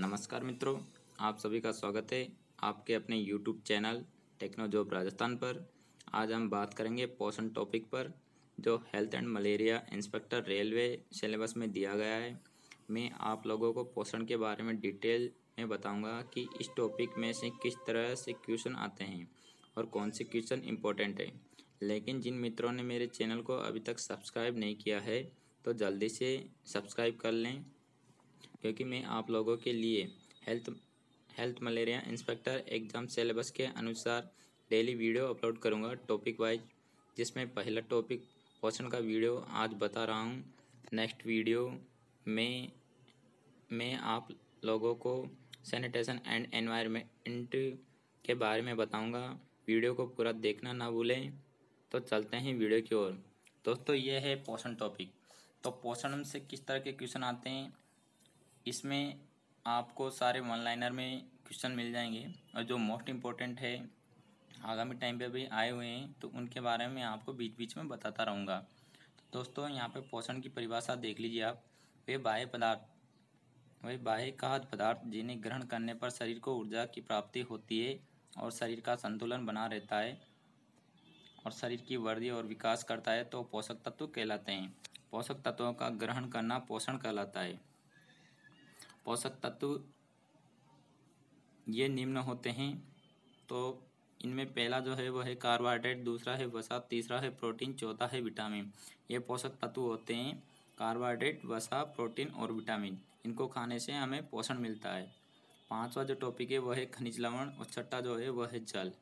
नमस्कार मित्रों, आप सभी का स्वागत है आपके अपने YouTube channel techno job Rajasthan पर। आज हम बात करेंगे पोषण टॉपिक पर, जो health and malaria inspector railway syllabus में दिया गया है। मैं आप लोगों को पोषण के बारे में डिटेल में बताऊंगा कि इस टॉपिक में से किस तरह से क्वेश्चन आते हैं और कौन से क्वेश्चन इम्पोर्टेंट है। लेकिन जिन मित्रों ने मेरे चैनल को अभी तक सब्सक्राइब नहीं किया है तो जल्दी से सब्सक्राइब कर लें, क्योंकि मैं आप लोगों के लिए health malaria inspector exam syllabus के अनुसार डेली वीडियो अपलोड करूंगा टॉपिक वाइज, जिसमें पहला टॉपिक पोषण का वीडियो आज बता रहा हूं। नेक्स्ट वीडियो में मैं आप लोगों को सैनिटेशन एंड एनवायरनमेंट के बारे में बताऊंगा। वीडियो को पूरा देखना ना भूलें। तो चलते हैं वीडियो की ओर। दोस्तों, ये है पोषण टॉपिक। तो पोषण से किस तरह के क्वेश्चन आते हैं, इसमें आपको सारे वन लाइनर में क्वेश्चन मिल जाएंगे, और जो मोस्ट इम्पोर्टेंट है आगामी टाइम पे भी आए हुए हैं तो उनके बारे में आपको बीच बीच में बताता रहूँगा। तो दोस्तों, यहाँ पे पोषण की परिभाषा देख लीजिए आप। वे बाह्य खाद्य पदार्थ जिन्हें ग्रहण करने पर शरीर को ऊर्जा की प्राप्ति होती है और शरीर का संतुलन बना रहता है और शरीर की वृद्धि और विकास करता है, तो पोषक तत्व कहलाते हैं। पोषक तत्वों का ग्रहण करना पोषण कहलाता है। पोषक तत्व ये निम्न होते हैं। तो इनमें पहला जो है वह है कार्बोहाइड्रेट, दूसरा है वसा, तीसरा है प्रोटीन, चौथा है विटामिन। ये पोषक तत्व होते हैं, कार्बोहाइड्रेट, वसा, प्रोटीन और विटामिन। इनको खाने से हमें पोषण मिलता है। पांचवा जो टॉपिक है वह है खनिज लवण, और छठा जो है वह है जल।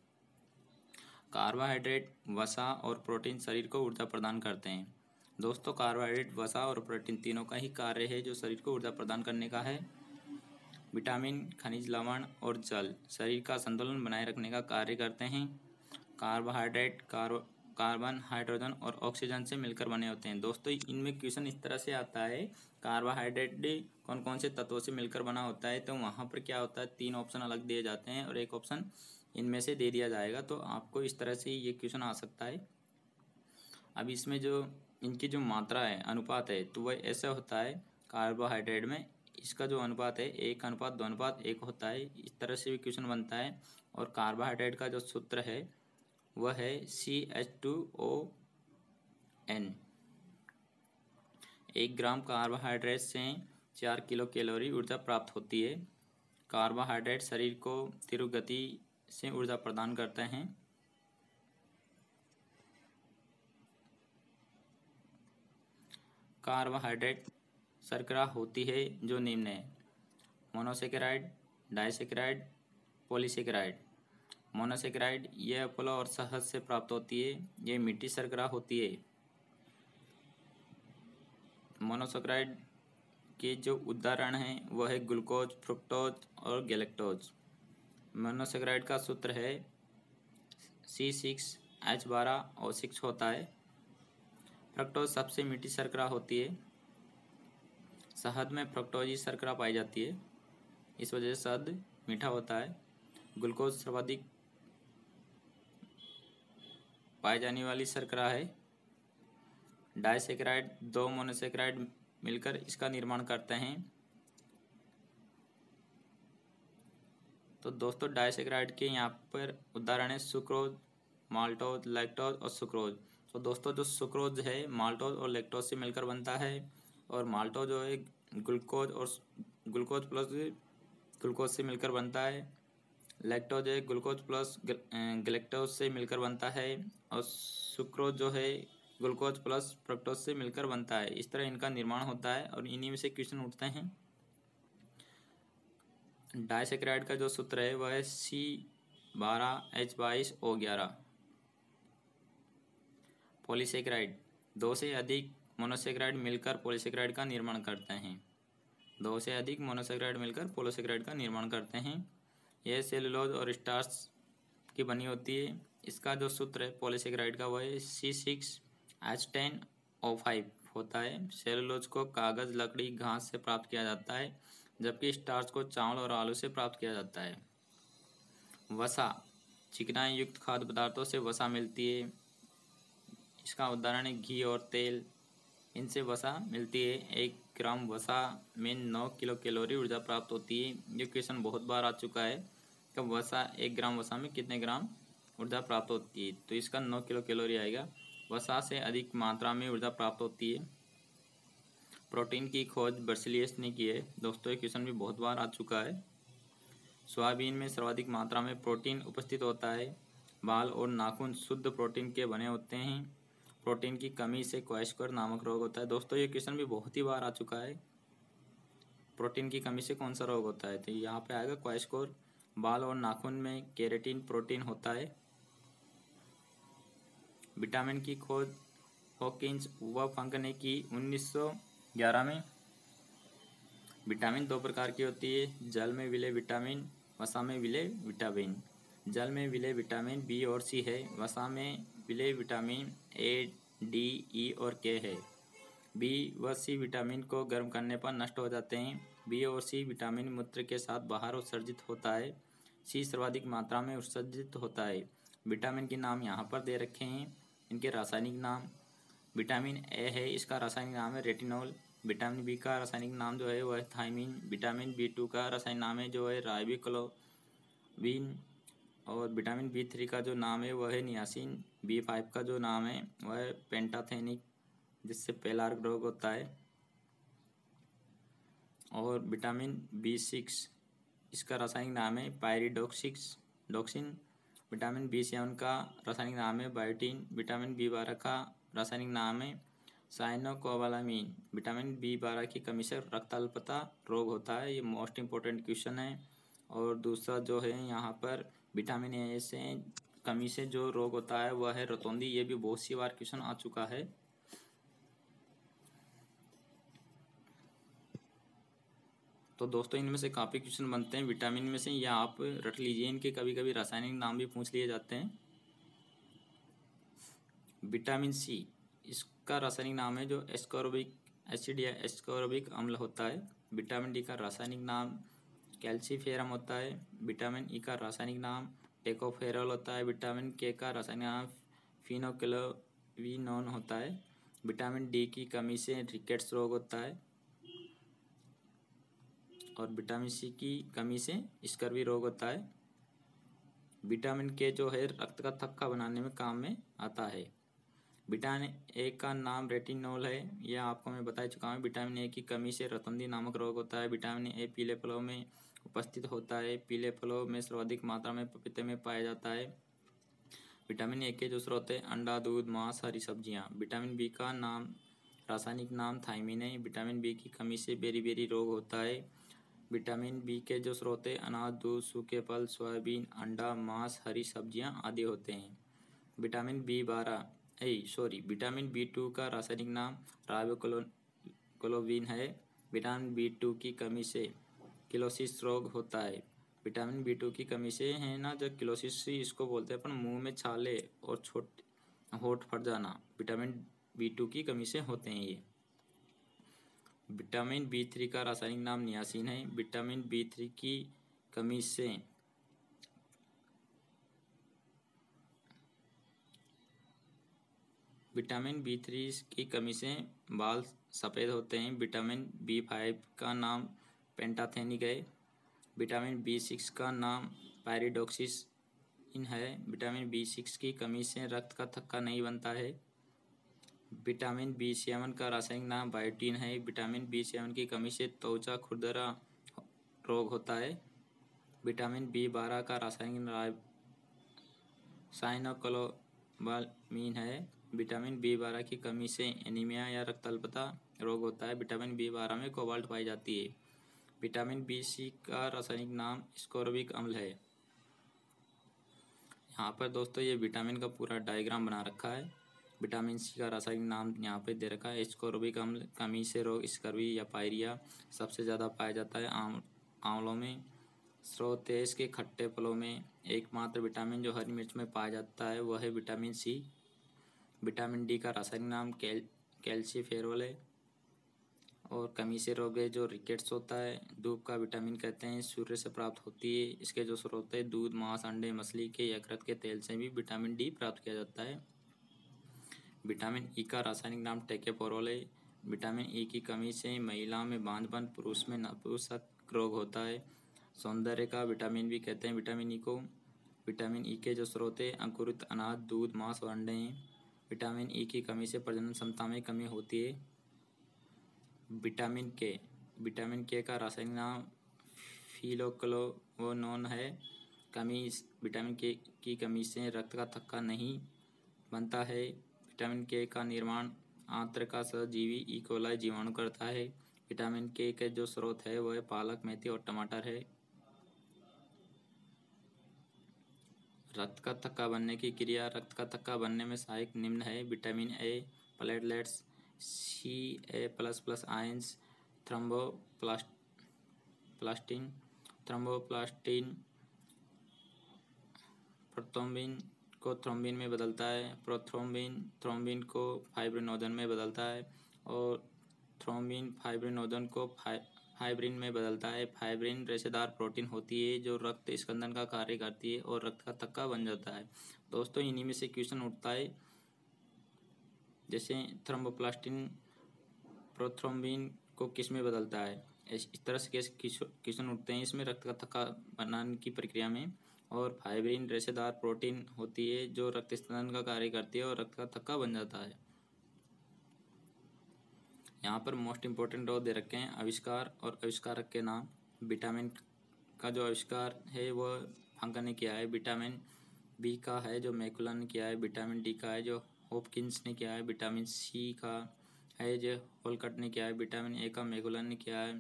कार्बोहाइड्रेट, वसा और प्रोटीन शरीर को ऊर्जा प्रदान करते हैं। दोस्तों, कार्बोहाइड्रेट, वसा और प्रोटीन तीनों का ही कार्य है जो शरीर को ऊर्जा प्रदान करने का है। विटामिन, खनिज लवण और जल शरीर का संतुलन बनाए रखने का कार्य करते हैं। कार्बोहाइड्रेट कार्बन, हाइड्रोजन और ऑक्सीजन से मिलकर बने होते हैं। दोस्तों, इनमें क्वेश्चन इस तरह से आता है, कार्बोहाइड्रेट कौन कौन से तत्वों से मिलकर बना होता है, तो वहाँ पर क्या होता है, 3 ऑप्शन अलग दिए जाते हैं और एक ऑप्शन इनमें से दे दिया जाएगा। तो आपको इस तरह से ये क्वेश्चन आ सकता है। अब इसमें जो इनकी जो मात्रा है, अनुपात है, तो वह ऐसा होता है। कार्बोहाइड्रेट में इसका जो अनुपात है 1:2:1 होता है। इस तरह से भी क्वेश्चन बनता है। और कार्बोहाइड्रेट का जो सूत्र है वह है CH2ON। 1 ग्राम कार्बोहाइड्रेट से 4 किलो कैलोरी ऊर्जा प्राप्त होती है। कार्बोहाइड्रेट शरीर को तीव्र गति से ऊर्जा प्रदान करते हैं। कार्बोहाइड्रेट शर्करा होती है जो निम्न है: मोनोसेकेराइड, डाइसेकेराइड, पॉलीसेकेराइड। मोनोसेकेराइड यह फलों और शहद से प्राप्त होती है। यह मीठी शर्करा होती है। मोनोसेकेराइड के जो उदाहरण हैं वह है ग्लूकोज, फ्रुक्टोज और गैलेक्टोज। मोनोसेकेराइड का सूत्र है C6H12O6 होता है। फ्रक्टोज सबसे मीठी शर्करा होती है। शहद में फ्रक्टोज शर्करा पाई जाती है, इस वजह से शहद मीठा होता है। ग्लूकोज सर्वाधिक पाई जाने वाली शर्करा है। डाइसेकेराइड 2 मोनोसेकेराइड मिलकर इसका निर्माण करते हैं। तो दोस्तों, डाइसेकेराइड के यहाँ पर उदाहरण है सुक्रोज, माल्टोज, लैक्टोज और सुक्रोज। तो दोस्तों, जो सुक्रोज है माल्टोज और लैक्टोज से मिलकर बनता है, और माल्टोज जो है ग्लूकोज प्लस ग्लूकोज से मिलकर बनता है। लैक्टोज है ग्लूकोज प्लस गैलेक्टोज से मिलकर बनता है, और सुक्रोज जो है ग्लूकोज प्लस फ्रक्टोज से मिलकर बनता है। इस तरह इनका निर्माण होता है और इन्हीं में से क्वेश्चन उठते हैं। डाइसेकेराइड का जो सूत्र है वह है C12H22O11। पॉलीसेकेराइड 2 से अधिक मोनोसेकेराइड मिलकर पॉलीसेकेराइड का निर्माण करते हैं। 2 से अधिक मोनोसेकेराइड मिलकर पॉलीसेकेराइड का निर्माण करते हैं। यह सेलुलोज और स्टार्च की बनी होती है। इसका जो सूत्र है पॉलीसेकेराइड का वह है C6H10O5 होता है। सेलुलोज को कागज, लकड़ी, घास से प्राप्त किया जाता है, जबकि स्टार्च को चावल और आलू से प्राप्त किया जाता है। वसा चिकनाई युक्त खाद्य पदार्थों से वसा मिलती है। इसका उदाहरण है घी और तेल, इनसे वसा मिलती है। 1 ग्राम वसा में 9 किलो कैलोरी ऊर्जा प्राप्त होती है। ये क्वेश्चन बहुत बार आ चुका है कि वसा 1 ग्राम वसा में कितने ग्राम ऊर्जा प्राप्त होती है, तो इसका 9 किलो कैलोरी आएगा। वसा से अधिक मात्रा में ऊर्जा प्राप्त होती है। प्रोटीन की खोज बर्सिलियस ने की है। दोस्तों ये क्वेश्चन भी बहुत बार आ चुका है। सोयाबीन में सर्वाधिक मात्रा में प्रोटीन उपस्थित होता है। बाल और नाखून शुद्ध प्रोटीन के बने होते हैं। प्रोटीन की कमी से क्वाइशक्वर नामक रोग होता है। दोस्तों ये क्वेश्चन भी बहुत ही बार आ चुका है। प्रोटीन की कमी से कौन सा रोग होता है, तो यहाँ पे आएगा क्वाइशक्वर। बाल और नाखून में केराटिन प्रोटीन होता है। विटामिन की खोज हॉकिंस व फंक ने की 1911 में। विटामिन 2 प्रकार की होती है, जल में विलय विटामिन, वसा में विलय विटामिन। जल में विलय विटामिन बी और सी है। वसा में विलय विटामिन ए, डी, ई और के है। बी व सी विटामिन को गर्म करने पर नष्ट हो जाते हैं। बी और सी विटामिन मूत्र के साथ बाहर उत्सर्जित होता है। सी सर्वाधिक मात्रा में उत्सर्जित होता है। विटामिन के नाम यहाँ पर दे रखे हैं, इनके रासायनिक नाम। विटामिन ए है, इसका रासायनिक नाम है रेटिनॉल। विटामिन बी का रासायनिक नाम जो है वह है थायमिन। विटामिन बी2 का रासायनिक नाम है जो है राइबोक्लोविन। और विटामिन बी3 का जो नाम है वह है नियासिन। बी5 का जो नाम है वह है पेंटाथेनिक, जिससे पेलार्क रोग होता है। और विटामिन बी6 इसका रासायनिक नाम है पायरिडोक्सिन। विटामिन बी7 का रासायनिक नाम है बायोटीन। विटामिन बी12 का रासायनिक नाम है साइनोकोबालामीन। विटामिन बी12 की कमी से रक्त अल्पता रोग होता है। ये मोस्ट इम्पोर्टेंट क्वेश्चन है। और दूसरा जो है यहाँ पर विटामिन ए से कमी से जो रोग होता है वह है रतौंधी। ये भी बहुत सी बार क्वेश्चन आ चुका है। तो दोस्तों इनमें से काफ़ी क्वेश्चन बनते हैं विटामिन में से, या आप रट लीजिए। इनके कभी कभी रासायनिक नाम भी पूछ लिए जाते हैं। विटामिन सी, इसका रासायनिक नाम है जो एस्कॉर्बिक एसिड या एस्कॉर्बिक अम्ल होता है। विटामिन डी का रासायनिक नाम कैल्सीफेरम होता है। विटामिन ई का रासायनिक नाम टेकोफेरॉल होता है। विटामिन के का रासायनिक नाम फिनोक्लोविनोन होता है। विटामिन डी की कमी से रिकेट्स रोग होता है। और विटामिन सी की कमी से स्कर्वी रोग होता है। विटामिन के जो है रक्त का थक्का बनाने में काम में आता है। विटामिन ए का नाम रेटिनॉल है, यह आपको मैं बता चुका हूँ। विटामिन ए की कमी से रतौंधी नामक रोग होता है। विटामिन ए पीले फलों में उपस्थित होता है। पीले फलों में सर्वाधिक मात्रा में पपीते में पाया जाता है। विटामिन ए के जो स्रोत है अंडा, दूध, मांस, हरी सब्जियाँ। विटामिन बी का नाम रासायनिक नाम थायमिन है। विटामिन बी की कमी से बेरी रोग होता है। विटामिन बी के जो स्रोत है अनाज, दूध, सूखे फल, सोयाबीन, अंडा, मांस, हरी सब्जियाँ आदि होते हैं। विटामिन विटामिन बी2 का रासायनिक नाम राइबोक्लोविन है। विटामिन बी2 की कमी से किलोसिस रोग होता है। विटामिन बी2 की कमी से है ना, जो किलोसिस इसको बोलते हैं अपन, मुंह में छाले और होठ फट जाना, विटामिन बी2 की कमी से होते हैं ये। विटामिन बी3 का रासायनिक नाम नियासिन है। विटामिन बी3 की कमी से विटामिन बी3 की कमी से बाल सफ़ेद होते हैं। विटामिन बी5 का नाम पेंटाथेनिक है। विटामिन बी6 का नाम पायरिडोक्सिन है। विटामिन बी6 की कमी से रक्त का थक्का नहीं बनता है। विटामिन बी7 का रासायनिक नाम बायोटीन है। विटामिन बी7 की कमी से त्वचा खुरदरा रोग होता है। विटामिन बी12 का रासायनिक नाम साइनोकोबालामीन है। विटामिन बी12 की कमी से एनीमिया या रक्त अल्पता रोग होता है। विटामिन बी12 में कोबाल्ट पाई जाती है। विटामिन बी6 का रासायनिक नाम स्कोर्बिक अम्ल है। यहाँ पर दोस्तों ये विटामिन का पूरा डायग्राम बना रखा है। विटामिन सी का रासायनिक नाम यहाँ पे दे रखा है स्कोर्बिक अम्ल। कमी से रोग स्कर्वी या पायरिया सबसे ज़्यादा पाया जाता है आंवलों में। स्रोत तेज के खट्टे फलों में एकमात्र विटामिन जो हरी मिर्च में पाया जाता है वह है विटामिन सी। विटामिन डी का रासायनिक नाम कैल्सीफेरॉल है। और कमी से रोग है जो रिकेट्स होता है। धूप का विटामिन कहते हैं, सूर्य से प्राप्त होती है। इसके जो स्रोत है दूध, मांस, अंडे, मछली के यकृत के तेल से भी विटामिन डी प्राप्त किया जाता है। विटामिन ई का रासायनिक नाम टेकोफेरॉल है। विटामिन ई की कमी से महिला में बांझपन, पुरुष में नपुंसक रोग होता है। सौंदर्य का विटामिन भी कहते हैं विटामिन ई को। विटामिन ई के जो स्रोत है अंकुरित अनाज, दूध, मांस और अंडे हैं। विटामिन ई की कमी से प्रजनन क्षमता में कमी होती है। विटामिन के का रासायनिक नाम फिनोक्लोनोन है। विटामिन के की कमी से रक्त का थक्का नहीं बनता है। विटामिन के का निर्माण आंत्र का सहजीवी ई कोलाई जीवाणु करता है। विटामिन के जो स्रोत है वह पालक, मेथी और टमाटर है। रक्त का थक्का बनने की क्रिया। रक्त का थक्का बनने में सहायक निम्न है: vitamin A, platelets, Ca++ ions, thromboplastin, prothrombin को थ्रोम्बिन में बदलता है। थ्रोम्बिन को फाइब्रिनोजन में बदलता है और थ्रोम्बिन फाइब्रिनोजन को फाइब्रिन में बदलता है। फाइब्रिन रेशेदार प्रोटीन होती है जो रक्त स्कंदन का कार्य करती है और रक्त का थक्का बन जाता है। दोस्तों, इन्हीं में से क्वेश्चन उठता है, जैसे थ्रोम्बोप्लास्टिन प्रोथ्रोम्बिन को किस में बदलता है। इस तरह से क्वेश्चन उठते हैं इसमें रक्त का थक्का बनाने की प्रक्रिया में। और फाइब्रिन रेशेदार प्रोटीन होती है जो रक्त स्कंदन का कार्य करती है और रक्त का थक्का बन जाता है। यहाँ पर मोस्ट इम्पोर्टेंट दो दे रखे हैं: आविष्कार और आविष्कारक के नाम। विटामिन का जो आविष्कार है वह फंकन ने किया है। विटामिन बी का है जो मैकुलन ने किया है। विटामिन डी का है जो हॉपकिंस ने किया है। विटामिन सी का है जो होलकट ने किया है। विटामिन ए का मैकुलन ने किया है।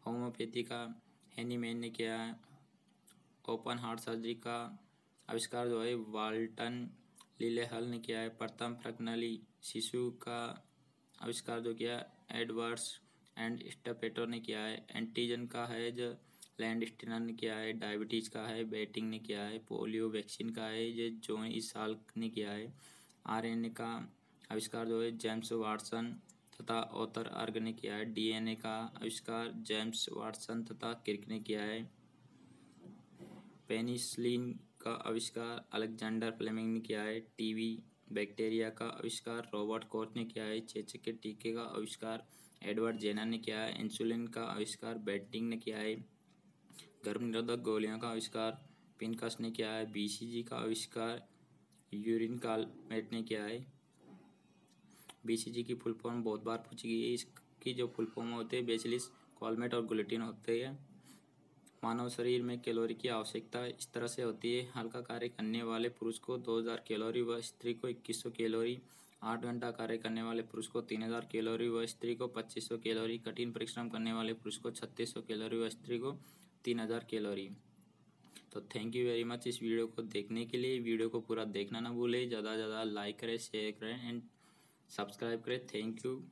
होम्योपैथी का हैनीमैन ने किया है। ओपन हार्ट सर्जरी का आविष्कार जो है वाल्टन लिलेहल ने किया है। प्रथम प्रज्ञाली शिशु का आविष्कार जो किया एडवर्ड्स एंड स्टपेटो ने किया है। एंटीजन का है जो लैंडस्टीनर ने किया है। डायबिटीज का है बेटिंग ने किया है। पोलियो वैक्सीन का है जो जॉन ईसाल्क ने किया है। आरएनए का आविष्कार जो है जेम्स वाटसन तथा ऑथर अर्ग ने किया है। डीएनए का आविष्कार जेम्स वाटसन तथा क्रिक ने किया है। पेनिसिलिन का आविष्कार अलेक्जेंडर फ्लेमिंग ने किया है। टीबी बैक्टीरिया का आविष्कार रॉबर्ट कोच ने किया है। चेचक के टीके का आविष्कार एडवर्ड जेनर ने किया है। इंसुलिन का आविष्कार बेंटिंग ने किया है। गर्भ निरोधक गोलियों का आविष्कार पिनकस ने किया है। बीसीजी का आविष्कार यूरिन कालमेट ने किया है। बीसीजी की फुल फॉर्म बहुत बार पूछी गई है। इसकी जो फुल फॉर्म होते हैं बेसिलिस, कॉलमेट और ग्लूटिन होते हैं। मानव शरीर में कैलोरी की आवश्यकता इस तरह से होती है: हल्का कार्य करने वाले पुरुष को 2000 कैलोरी व स्त्री को 2100 कैलोरी। 8 घंटा कार्य करने वाले पुरुष को 3000 कैलोरी व स्त्री को 2500 कैलोरी। कठिन परिश्रम करने वाले पुरुष को 3600 कैलोरी व स्त्री को 3000 कैलोरी। तो थैंक यू वेरी मच इस वीडियो को देखने के लिए। वीडियो को पूरा देखना ना भूलें। ज़्यादा से ज़्यादा लाइक करें, शेयर करें एंड सब्सक्राइब करें। Thank you.